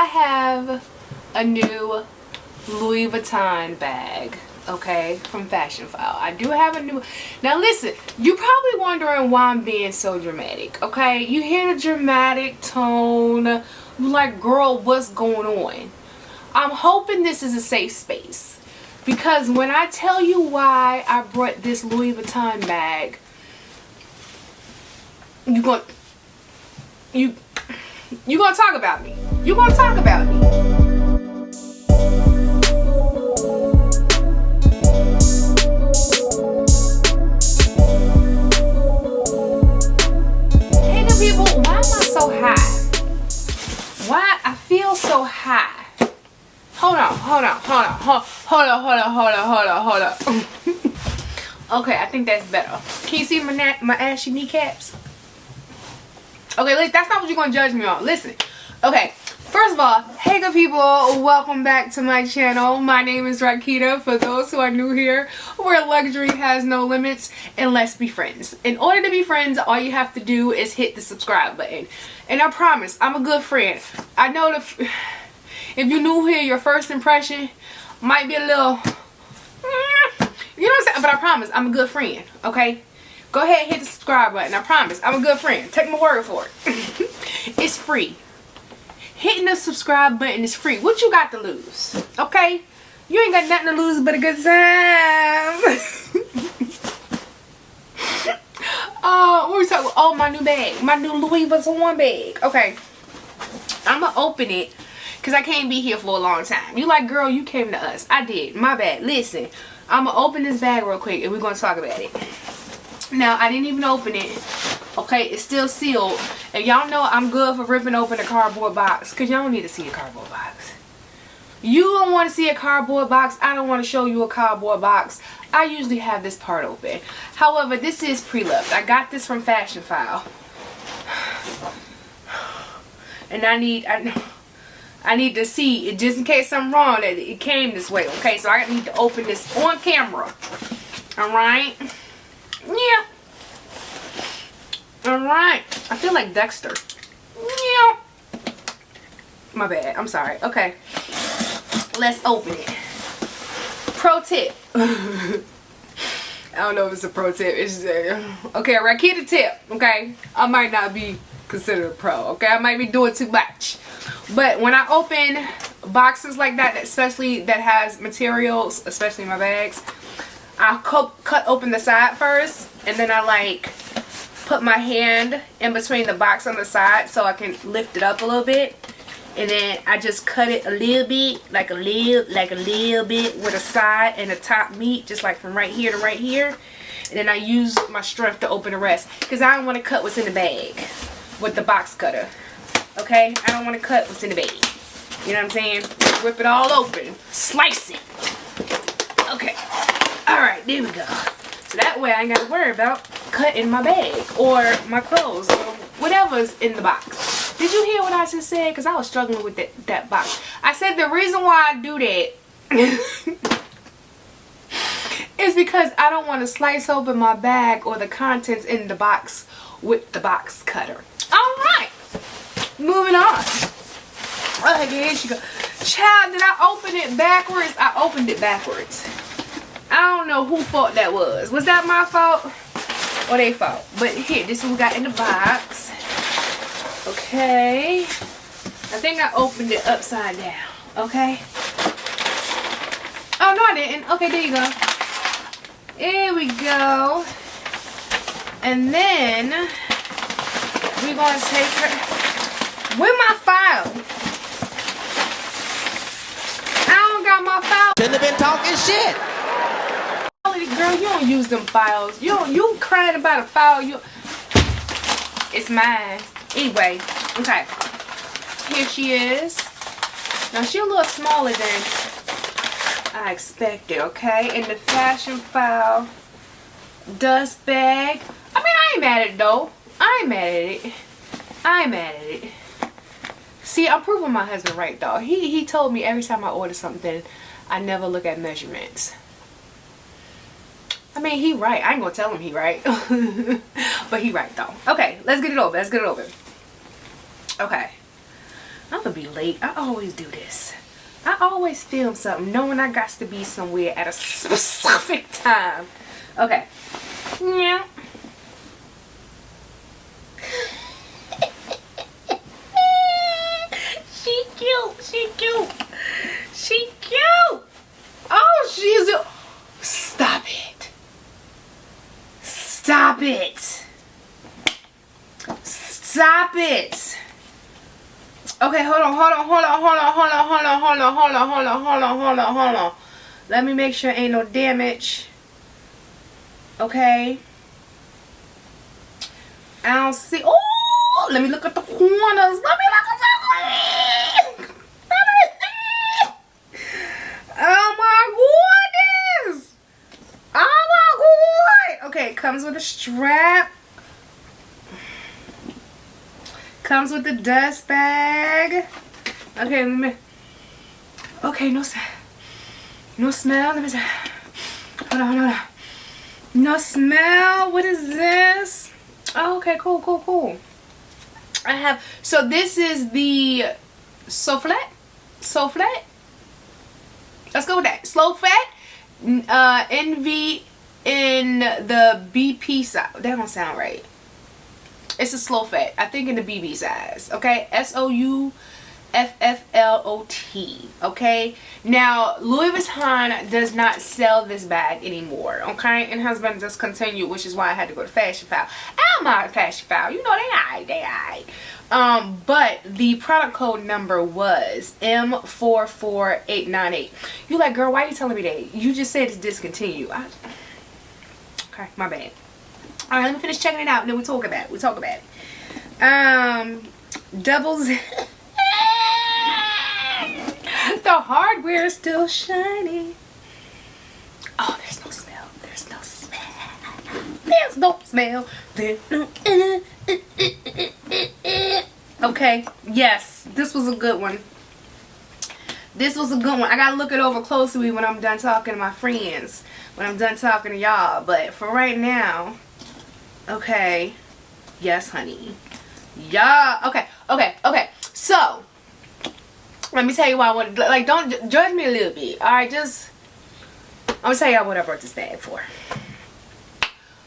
I have a new Louis Vuitton bag, okay, from Fashion File. I do have a new. Now listen, you're probably wondering why I'm being so dramatic, okay? You hear the dramatic tone, you're like, girl, what's going on? I'm hoping this is a safe space, because when I tell you why I brought this Louis Vuitton bag, you're gonna talk about me. You're gonna talk about me. Hey good people, why am I so high? Why I feel so high? Hold on. Okay, I think that's better. Can you see my ashy kneecaps? Okay, that's not what you're gonna judge me on. Listen. Okay, first of all, hey good people, welcome back to my channel. My name is Rakita. For those who are new here, where luxury has no limits, and let's be friends. In order to be friends, all you have to do is hit the subscribe button. And I promise, I'm a good friend. I know if you're new here, your first impression might be a little, you know what I'm saying? But I promise, I'm a good friend, okay? Go ahead and hit the subscribe button. I promise, I'm a good friend. Take my word for it. It's free. Hitting the subscribe button is free. What you got to lose? Okay? You ain't got nothing to lose but a good time. What we talking about? Oh, my new bag. My new Louis Vuitton bag. Okay. I'm going to open it because I can't be here for a long time. You like, girl, you came to us. I did. My bad. Listen. I'm going to open this bag real quick and we're going to talk about it. Now, I didn't even open it. Okay, it's still sealed. And y'all know I'm good for ripping open a cardboard box, because y'all don't need to see a cardboard box. You don't want to see a cardboard box. I don't want to show you a cardboard box. I usually have this part open. However, this is pre-loved. I got this from Fashion File. And I need to see it, just in case I'm wrong, that it came this way. Okay, so I need to open this on camera. Alright? Yeah. Alright. I feel like Dexter. Yeah. My bad. I'm sorry. Okay. Let's open it. Pro tip. I don't know if it's a pro tip. It's okay, Rakita tip. Okay. I might not be considered a pro. Okay. I might be doing too much. But when I open boxes like that, especially that has materials, especially my bags, I cut open the side first, and then I like put my hand in between the box on the side so I can lift it up a little bit, and then I just cut it a little bit, like a little bit where the side and the top meet, just like from right here to right here, and then I use my strength to open the rest, because I don't want to cut what's in the bag with the box cutter. Okay, I don't want to cut what's in the bag. You know what I'm saying? Rip it all open, slice it. Okay. Alright, there we go. So that way I ain't got to worry about cutting my bag or my clothes or whatever's in the box. Did you hear what I just said? Because I was struggling with that box. I said the reason why I do that is because I don't want to slice open my bag or the contents in the box with the box cutter. Alright, moving on. Okay, here she go. Child, did I open it backwards? I opened it backwards. I don't know who fault that was. Was that my fault or their fault? But here, this is what we got in the box. Okay. I think I opened it upside down. Okay. Oh, no, I didn't. Okay, there you go. There we go. And then we're going to take her. Where's my file? I don't got my file. Shouldn't have been talking shit. Girl, you don't use them files. You crying about a file. It's mine. Anyway, okay. Here she is. Now she's a little smaller than I expected, okay? In the Fashion File dust bag. I mean, I ain't mad at it though. I ain't mad at it. I ain't mad at it. See, I'm proving my husband right though. He told me every time I order something, I never look at measurements. I mean, he right. I ain't gonna tell him he right. But he right though. Okay, let's get it over. Let's get it over. Okay. I'm gonna be late. I always do this. I always film something knowing I got to be somewhere at a specific time. Okay. Yeah. She cute. She cute. She cute. Oh, she's a... Stop it. Stop it. Stop it. Okay, hold on. Let me make sure ain't no damage. Okay. I don't see. Oh, let me look at the corners. Let me look at the corners. Oh my goodness. Oh my god. Okay, it comes with a strap. Comes with the dust bag. Okay, let me. Okay, no smell. Let me see. Hold on. No smell. What is this? Oh, okay, cool. I have. So this is the Soufflet. Let's go with that. Slow fat. NV in the BP size. That don't sound right. It's a slow fat. I think in the BB size. Okay. SOUFFLOT. Okay. Now, Louis Vuitton does not sell this bag anymore. Okay. And has been discontinued, which is why I had to go to Fashion File. I'm not Fashion File. You know, they alright. But the product code number was M44898. You like, girl, why are you telling me that? You just said it's discontinued. Okay, my bad. Alright, let me finish checking it out and then we'll talk about it. Doubles. The hardware is still shiny. Oh, there's no smell. Okay, yes, this was a good one. I gotta look it over closely when I'm done talking to my friends. When I'm done talking to y'all. But for right now, okay. Yes, honey. Yeah. Okay. So, let me tell you why I want to, like, don't judge me a little bit. Alright, I'm gonna tell y'all what I brought this bag for.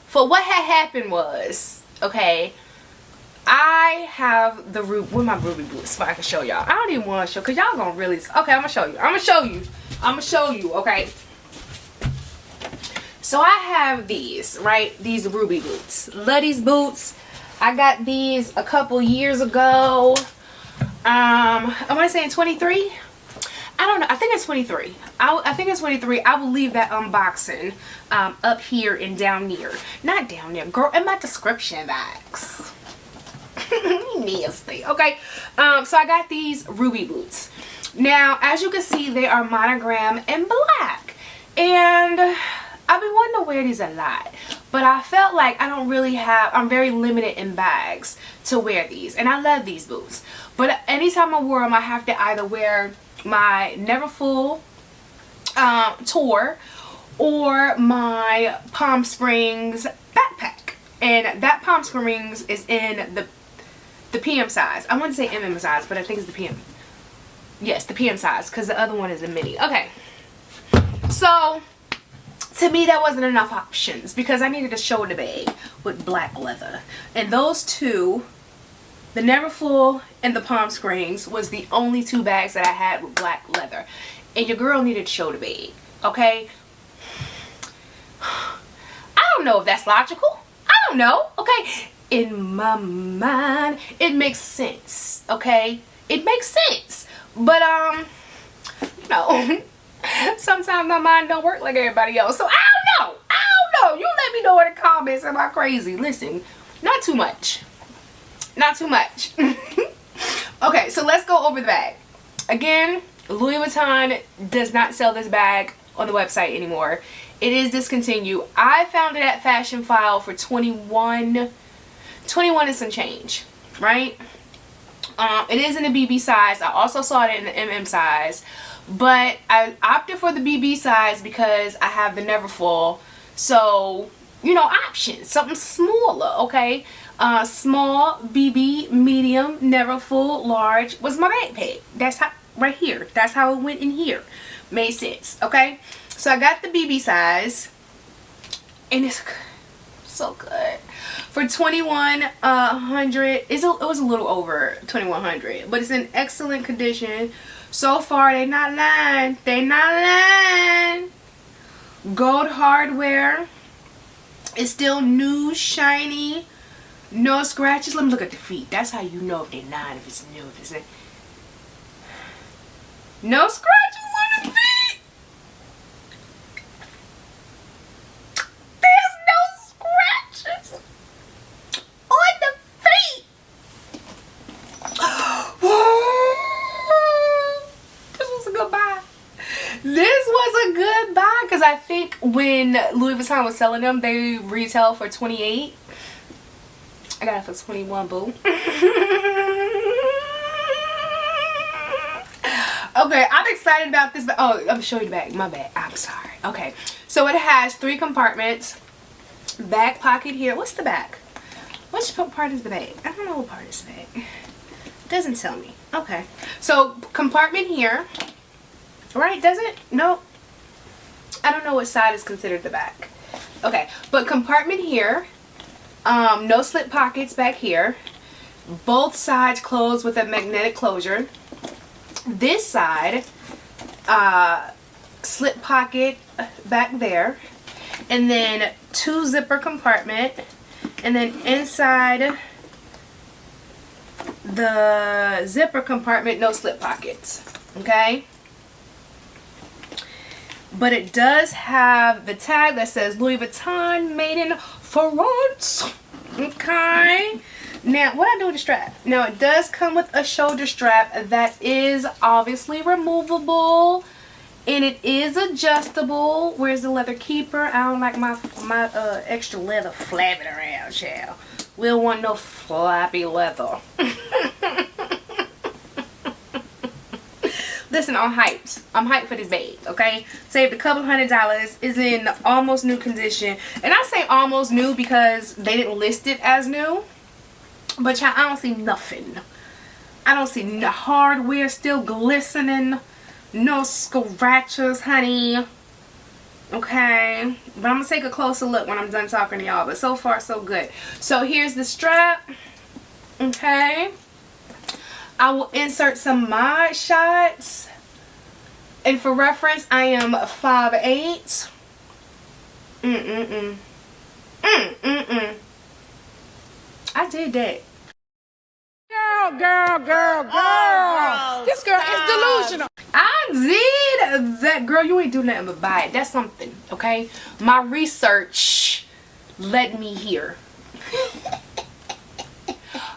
For what had happened was, okay, I have the ruby, with my ruby boots, so I can show y'all. I don't even want to show, because y'all gonna really, okay, I'm gonna show you, okay. So I have these, right, these ruby boots. Love these boots. I got these a couple years ago. I want to say in 23. I don't know. I think it's 23. I think it's 23. I will leave that unboxing up here and down near. Not down there, girl. In my description box. Nasty. Okay. So I got these ruby boots. Now, as you can see, they are monogram in black, and I've been wanting to wear these a lot, but I felt like I'm very limited in bags to wear these, and I love these boots. But anytime I wear them, I have to either wear my Neverfull tour or my Palm Springs backpack. And that Palm Springs is in the PM size. I wouldn't say MM size, but I think it's the PM. Yes, the PM size, because the other one is a mini. Okay. So, to me, that wasn't enough options because I needed a shoulder bag with black leather. And those two, the Neverfull and the Palm Springs, was the only two bags that I had with black leather. And your girl needed a shoulder bag, okay? I don't know if that's logical. I don't know, okay? In my mind, it makes sense, okay? It makes sense. But, you know, sometimes my mind don't work like everybody else. So, I don't know. You let me know in the comments. Am I crazy? Listen, not too much. Not too much. Okay, so let's go over the bag. Again, Louis Vuitton does not sell this bag on the website anymore. It is discontinued. I found it at Fashion File for 21 and some change, right? It is in the BB size. I also saw it in the MM size, but I opted for the BB size because I have the Neverfull. So, you know, options, something smaller, okay? Small, BB, medium, never full, large was my backpack. That's how, right here. That's how it went in here. Made sense, okay? So I got the BB size, and it's so good. For 2100, it was a little over 2100, but it's in excellent condition. So far, they not lying. They not lying. Gold hardware. It's still new, shiny, no scratches. Let me look at the feet. That's how you know if they're not, if it's new, if it's no scratches on the feet. There's no scratches on the feet. This was a good buy. This was a good buy because I think when Louis Vuitton was selling them, they retail for 28. I got it for 21, boo. Okay, I'm excited about this. Oh, I'm showing you the back. My bad. I'm sorry. Okay, so it has 3 compartments. Back pocket here. What's the back? Which part is the back? I don't know what part is the back. It doesn't tell me. Okay, so compartment here. Right, does it? No. I don't know what side is considered the back. Okay, but compartment here. No slip pockets back here. Both sides closed with a magnetic closure. This side, slip pocket back there. And then 2 zipper compartment. And then inside the zipper compartment, no slip pockets. Okay? But it does have the tag that says Louis Vuitton made in France. Okay. Now, what I do with the strap? Now, it does come with a shoulder strap that is obviously removable. And it is adjustable. Where's the leather keeper? I don't like my extra leather flapping around, child. We don't want no flappy leather. Listen, I'm hyped. I'm hyped for this bag, okay? Saved a couple $100. Is in almost new condition. And I say almost new because they didn't list it as new. But y'all, I don't see nothing. I don't see no hardware still glistening. No scratches, honey. Okay? But I'm going to take a closer look when I'm done talking to y'all. But so far, so good. So here's the strap. Okay? I will insert some mod shots. And for reference, I am 5'8". I did that. Girl. This girl is delusional. I did that. Girl, you ain't do nothing but buy it. That's something, okay? My research led me here.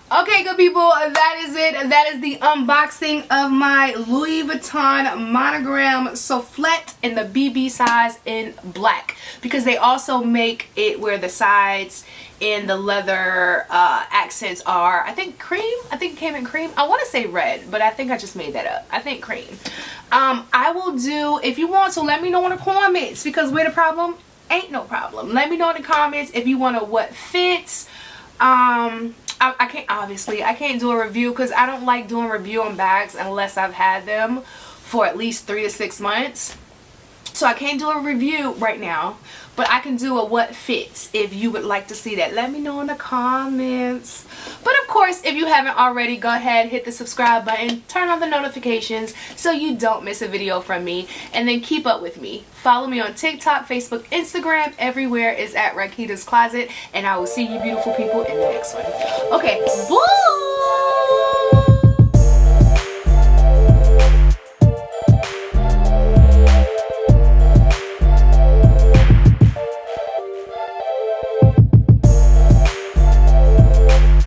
Okay, good people, that is it. That is the unboxing of my Louis Vuitton Monogram Soufflette in the BB size in black. Because they also make it where the sides and the leather accents are, I think, cream. I think it came in cream. I want to say red, but I think I just made that up. I think cream. I will do, if you want to, let me know in the comments. Because we're the problem. Ain't no problem. Let me know in the comments if you want to what fits. I can't, obviously, I can't do a review because I don't like doing review on bags unless I've had them for at least 3 to 6 months. So I can't do a review right now, but I can do a what fits if you would like to see that. Let me know in the comments. But of course, if you haven't already, go ahead, hit the subscribe button, turn on the notifications so you don't miss a video from me, and then keep up with me. Follow me on TikTok, Facebook, Instagram. Everywhere is at Rakita's Closet, and I will see you beautiful people in the next one. Okay, bye!